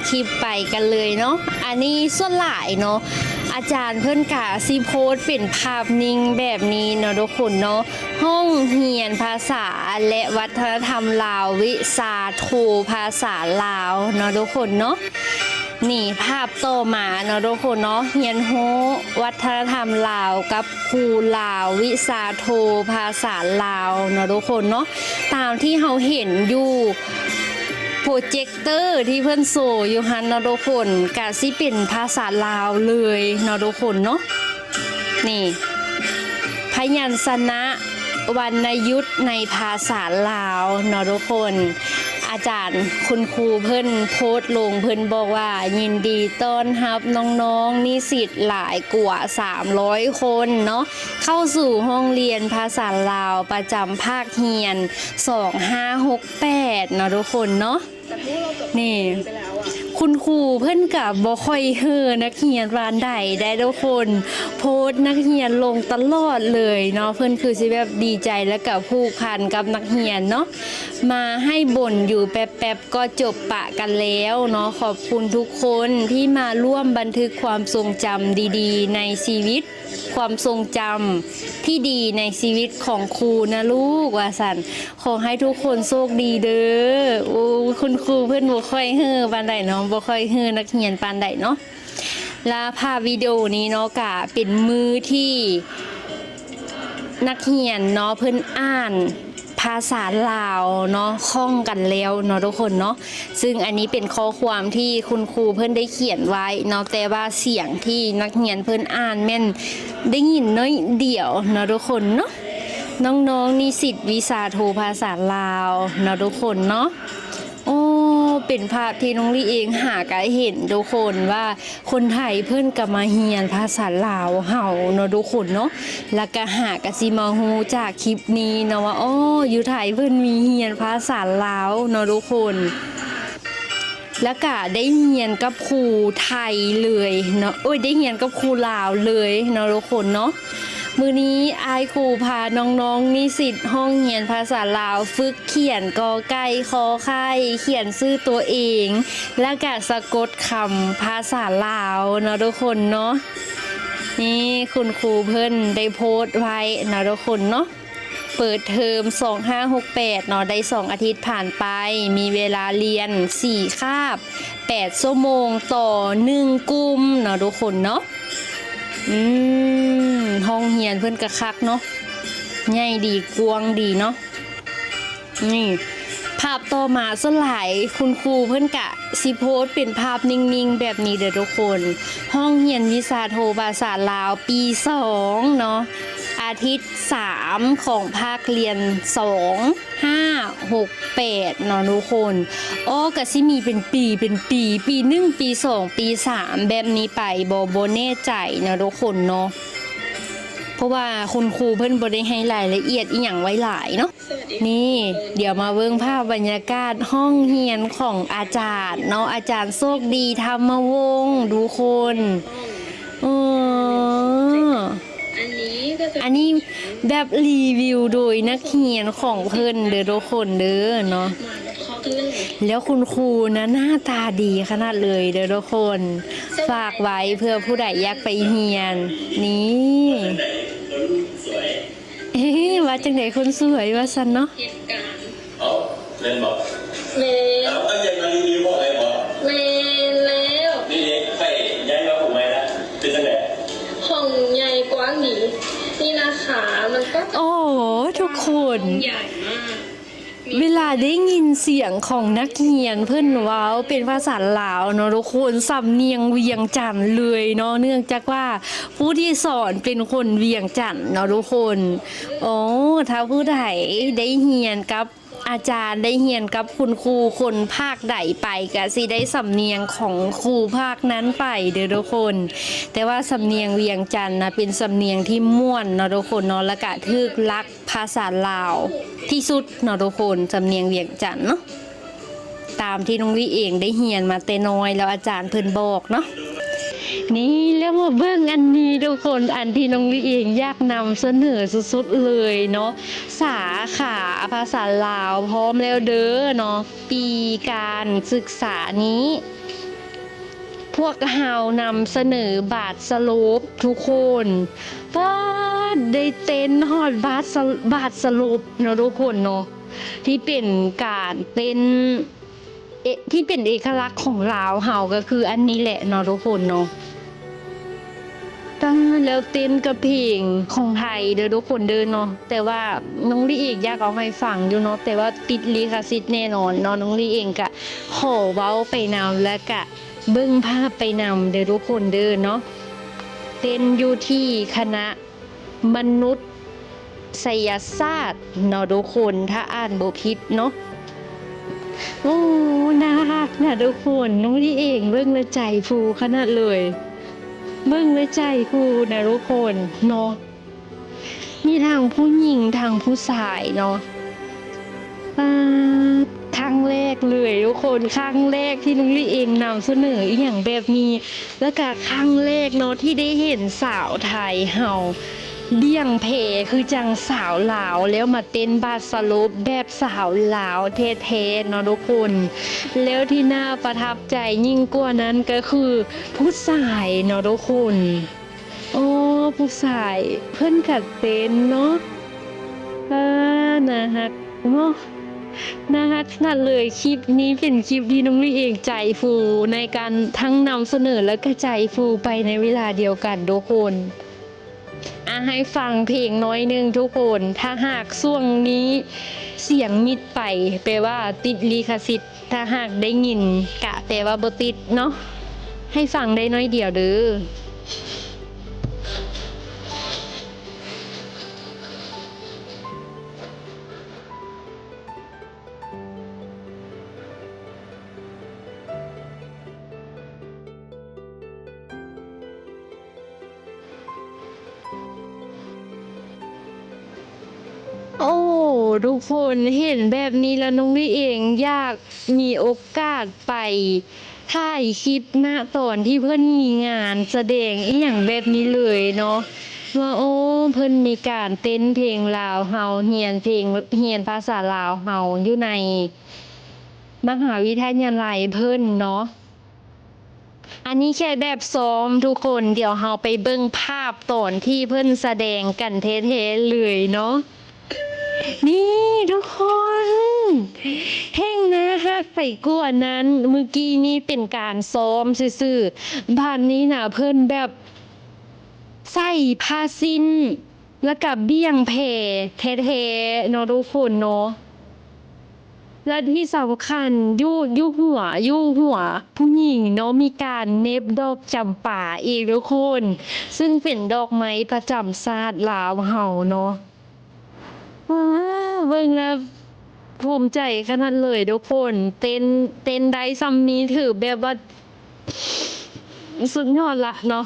คลิปไปกันเลยเนาะอันนี้ส่วนหลายเนาะอาจารย์เพื่อนกะซีโพสเป็นภาพนิ่งแบบนี้เนาะทุกคนเนาะห้องเรียนภาษาและวัฒนธรรมลาววิชาโทภาษาลาวเนาะทุกคนเนาะนี่ภาพต่อมาเนาะทุกคนเนาะเรียนโฮวัฒนธรรมลาวกับครูลาววิชาโทภาษาลาวเนาะทุกคนเนาะตามที่เราเห็นอยู่โปรเจคเตอร์ที่เพื่อนโซอยู่ฮันเนาะทุกคนกะสิเป็นภาษาลาวเลยเนาะทุกคนเนาะนี่พยัญชนะวรรณยุกต์ในภาษาลาวเนาะทุกคนอาจารย์คุณครูเพิ่นโพสต์ลงเพิ่นบอกว่ายินดีต้อนรับน้องๆนิสิตหลายกว่า300คนเนาะเข้าสู่ห้องเรียนภาษาลาวประจำภาคเรียน2568เนาะทุกคนเนาะนี่คุณครูเพิ่นกับบ่ค่อยเฮอนักเรียนวานใดได้ทุกคนโพสต์นักเรียนลงตลอดเลยเนาะเพิ่นคือสิแบบดีใจและกับผูกพันกับนักเรียนเนาะมาให้บ่นอยู่แป๊บๆก็จบปะกันแล้วเนาะขอบคุณทุกคนที่มาร่วมบันทึกความทรงจำดีๆในชีวิตความทรงจำที่ดีในชีวิตของครูนะลูกว่าสันขอให้ทุกคนโชคดีเด้อโอ้คุณครูเพื่อนบ่ค่อยเฮือปานใดเนาะบ่ค่อยเฮือนักเรียนปานใดเนาะและภาพวิดีโอนี้เนาะกะเป็นมือที่นักเรียนเนาะเพิ่นอ่านภาษาลาวเนาะคล่องกันแล้วเนาะทุกคนเนาะซึ่งอันนี้เป็นข้อความที่คุณครูเพิ่นได้เขียนไว้เนาะแต่ว่าเสียงที่นักเรียนเพิ่นอ่านแม่นได้ยินน้อยเดียวเนาะทุกคนเนาะน้องๆนิสิตวิชาโทภาษาลาวเนาะทุกคนเนาะโอ้เป็นภาพที่น้องลี่เองหากะเห็นทุกคนว่าคนไทยเพิ่นก็มาเรียนภาษาลาวเฮาเนาะทุกคนเนาะแล้วก็หากะสิมาฮู้จากคลิปนี้เนาะว่าอ้ออยู่ไทยเพิ่นมีเรียนภาษาลาวเนาะทุกคนแล้วก็ได้เรียนกับครูไทยเลยเนาะโอ้ยได้เรียนกับครูลาวเลยเนาะทุกคนเนาะมื้อนี้อายครูพาน้องๆนิสิตห้องเรียนภาษาลาวฝึกเขียนกอไก่ขอไข่เขียนชื่อตัวเองแล้วก็สะกดคำภาษาลาวเนาะทุกคนเนาะนี่คุณครูเพิ่นได้โพสต์ไว้เนาะทุกคนเนาะเปิดเทอม2568เนาะได้2อาทิตย์ผ่านไปมีเวลาเรียน4คาบ8ชั่วโมงต่อ1กลุ่มเนาะทุกคนเนาะห้องเรียนเพิ่นกะคักเนาะใหญ่ดีกว้างดีเนาะนี่ภาพต่อมาส่วนหลายคุณครูเพิ่นกะสิโพสเป็นภาพนิ่งๆแบบนี้เด้อทุกคนห้องเรียนวิชาโทภาษาลาวปี2เนาะอาทิตย์3ของภาคเรียน2 5 6 8เนาะทุกคนอ้อกะสิมีเป็นปีปี1ปี2ปี3แบบนี้ไปบ่แน่ใจเนาะทุกคนเนาะเพราะว่าคุณครูเพิ่นบ่ได้ให้รายละเอียดอีหยังไว้หลายเนาะนี่เดี๋ยวมาเบิ่งภาพบรรยากาศห้องเรียนของอาจารย์เนาะอาจารย์โชคดีธรรมวงศ์ทุกคนอันนี้แบบรีวิวโดยนักเรียนของเพิ่นเด้อทุกคนเด้อเนาะแล้วคุณครูนะหน้าตาดีขนาดเลยเด้อทุกคนฝากไว้เพื่อผู้ใดอยากไปเรียนนี่ว่าจังได๋คนสวยว่าซั่นเนาะเล่นบอกเล่นแล้วตั้งใจมารีวิวบอกอะไรบอกเล่นแล้วนี่เด็กไปย้ายมาผมไหมล่ะเป็นจังได๋ห้องใหญ่กว้างดีนี่นะคะมันก็โอ้ทุกคนใหญ่มากเวลาได้ยินเสียงของนักเรียนเพิ่นว้าวเป็นภาษาลาวเนาะทุกคนสำเนียงเวียงจันทน์เลยเนาะเนื่องจากว่าผู้ที่สอนเป็นคนเวียงจันทน์เนาะทุกคนโอ้ถ้าผู้ใดได้เรียนกับอาจารย์ได้เรียนกับคุณครูคนภาคใดไปก็สิได้สำเนียงของครูภาคนั้นไปเด้อทุกคนแต่ว่าสำเนียงเวียงจันทน์นะเป็นสำเนียงที่ม่วนเนาะทุกคนเนาะและก็ถึกลักภาษาลาวที่สุดเนาะทุกคนสำเนียงเวียงจันทน์เนาะตามที่น้องวิเองได้เรียนมาแต่น้อยแล้วอาจารย์เพิ่นบอกเนาะนี่แล้วมาเบิ่งอันนี้ทุกคนอันที่น้องลิเองอยากนำเสนอสุดๆเลยเนาะสาขาภาษาลาวพร้อมแล้วเด้อเนาะปีการศึกษานี้ พวกเฮานำเสนอบาทสโลปทุกคนป้าดได้เต้นฮอดบาทสโลปเนาะทุกคนเนาะที่เป็นการเต้นที่เป็นเอกลักษณ์ของลาวเฮาก็คืออันนี้แหละเนาะทุกคนเนาะแล้วเต้นกับเพลงของไทยเด้อทุกคนเด้อเนาะแต่ว่าน้องลี่เองอยากเอาให้ฟังอยู่เนาะแต่ว่าติดลิขสิทธิ์แน่นอนเนาะน้องลี่เองก็ขอเว้าไปนำแล้วก็เบิ่งภาพไปนำเด้อทุกคนเด้อเนาะเต้นอยู่ที่คณะมนุษยศาสตร์เนาะทุกคนถ้าอ่านบ่ผิดเนาะโอ้น่ารักนะทุกคนน้องลี่เองเบิ่งแล้วใจฟูขนาดเลยเบิ่งแล้วใจฟูนะทุกคนเนาะมีทางผู้หญิงทางผู้ชายเนาะครั้งแรกเลยทุกคนครั้งแรกที่น้องลี่เองนำเสนออีหยังแบบนี้แล้วก็ครั้งแรกเนาะที่ได้เห็นสาวไทยเฮาเลี้ยงเพคือจังสาวลาวแล้วมาเต้นบาสโลปแบบสาวลาวเท่ๆเนาะทุกคนแล้วที่น่าประทับใจยิ่งกว่านั้นก็คือผู้ชายเนาะทุกคนโอ้ผู้ชายเพิ่นกัดเต้นเนาะนะฮะเนาะนะคะขนาดเลยคลิปนี้เป็นคลิปที่น้องลี่เองใจฟูในการทั้งนำเสนอและก็ใจฟูไปในเวลาเดียวกันทุกคนให้ฟังเพลงน้อยนึงทุกคนถ้าหากช่วงนี้เสียงมิดไปแปลว่าติดลิขสิทธิ์ถ้าหากได้ยินกะแปลว่าบ่ติดเนาะให้ฟังได้น้อยเดียวเด้อโอ้ทุกคนเห็นแบบนี้แล้วน้องลี่เองอยากมีโอกาสไปถ่ายคลิปณตอนที่เพิ่นมีงานแสดงอีหยังแบบนี้เลยเนาะว่าโอ้เพิ่นมีการเต้นเพลงลาวเฮาเรียนภาษาลาวเฮาอยู่ในมหาวิทยาลัยเพิ่นเนาะอันนี้แค่แบบซ้อมทุกคนเดี๋ยวเราไปเบิ่งภาพตอนที่เพิ่นแสดงกันเท่ๆเลยเนาะนี่ทุกคนแห้งนะฮักไปกว่านั้นเมื่อกี้นี่เป็นการซ้อมซื่อๆบ้านนี้น่ะเพิ่นแบบใส่ผ้าสิ้นแล้วก็เบี้ยงแผ่แท้ๆเนาะทุกคนเนาะและที่สำคัญยู่หัวผู้หญิงเนาะมีการเน็บดอกจำป่าอีกทุกคนซึ่งเป็นดอกไม้ประจำชาติลาวเฮาเนาะเบิ่งแล้วภูมิใจขนาดเลยทุกคนเต้นได้ซ้ำนี้ถือแบบว่าสุดยอดละเนาะ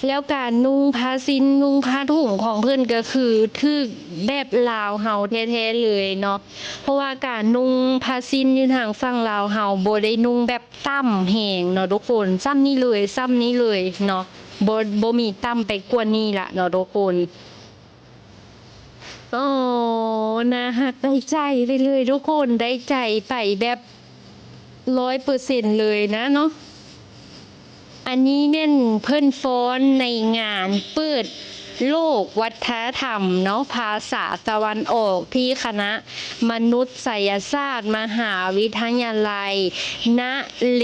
แล้วการนุ่งผ้าสิ้นนุ่งผ้าถุงของเพิ่นก็คือแบบลาวเฮาแท้ๆเลยเนาะเพราะว่าการนุ่งผ้าสิ้นอยู่ทางฝั่งลาวเฮาบ่ได้นุ่งแบบต่ำแหงเนาะทุกคนซ้ำนี้เลยเนาะบ่มีต่ำไปกว่านี้ละเนาะทุกคนโอ้นะฮักได้ใจเลยทุกคนได้ใจไปแบบ100%เลยนะเนาะอันนี้เนี่ยเพิ่นฟ้อนในงานเปิดโลกวัฒนธรรมเนาะภาษาตะวันออกที่คณะมนุษยศาสตร์มหาวิทยาลัยนเร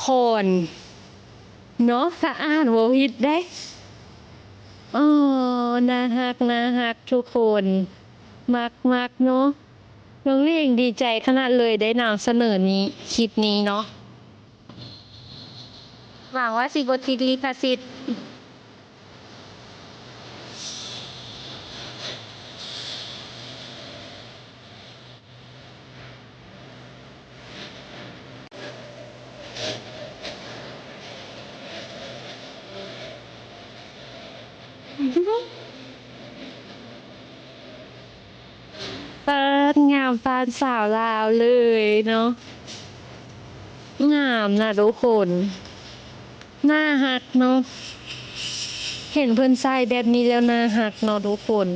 ศวรเนาะถ้าอ่านบ่ผิดได้อ๋อน่าฮักทุกคนมักเนาะน้องเลี้ยงดีใจขนาดเลยได้นำเสนอนี้คลิปนี้เนาะหวังว่าสิบ่ติดลิขสิทธิ์งามปานสาวลาวเลยเนาะงามนะทุกคนน่าฮักเนาะเห็นเพิ่นใส่แบบนี้แล้วน่าฮักเนาะทุกคน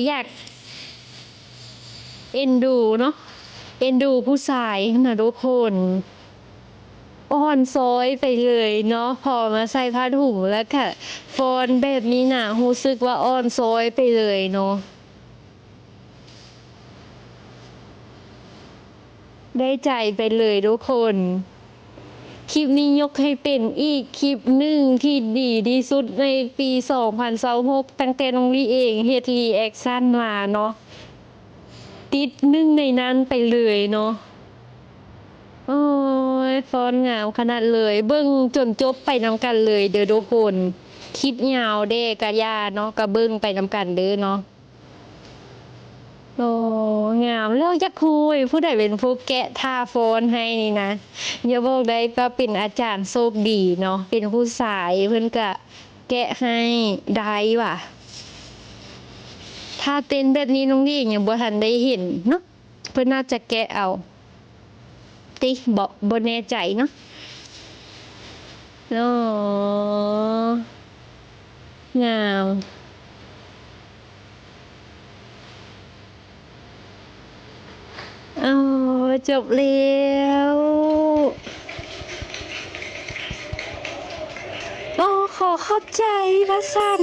อยากเอ็นดูเนาะเอ็นดูผู้ชายนะทุกคนอ่อนซอยไปเลยเนาะพอมาใส่ผ้าถุงแล้วค่ะฟอนแบบนี้น่ะรู้สึกว่าอ่อนซอยไปเลยเนาะได้ใจไปเลยทุกคนคลิปนี้ยกให้เป็นอีกคลิปหนึ่งที่ดีที่สุดในปี2026ตั้งแต่น้องลี่เองเฮ็ดรีแอคชั่นมาเนาะติดหนึ่งในนั้นไปเลยเนาะโอ้ยฟอนงามขนาดเลยเบิ่งจนจบไปนำกันเลยเด้อทุกคนคลิปยาวเด้กะย่าเนาะกะเบิ่งไปนำกันเด้อเนาะโอ้งามแล้วอยากคุยผู้ใดเป็นผู้แกะท่าฟอนให้นี่นะอย่าบอกได้ว่าเป็นอาจารย์โชคดีเนาะเป็นผู้สายเพิ่นก็แกะให้ได้ว่ะถ้าเต้นแบบนี้น้องนี่ยังบ่ทันได้เห็นเนาะเพิ่นน่าจะแกะเอาติบ่แน่ใจเนาะโอ้งามอ๋อจบแล้วโอ้ขอเข้าใจว่าสั่น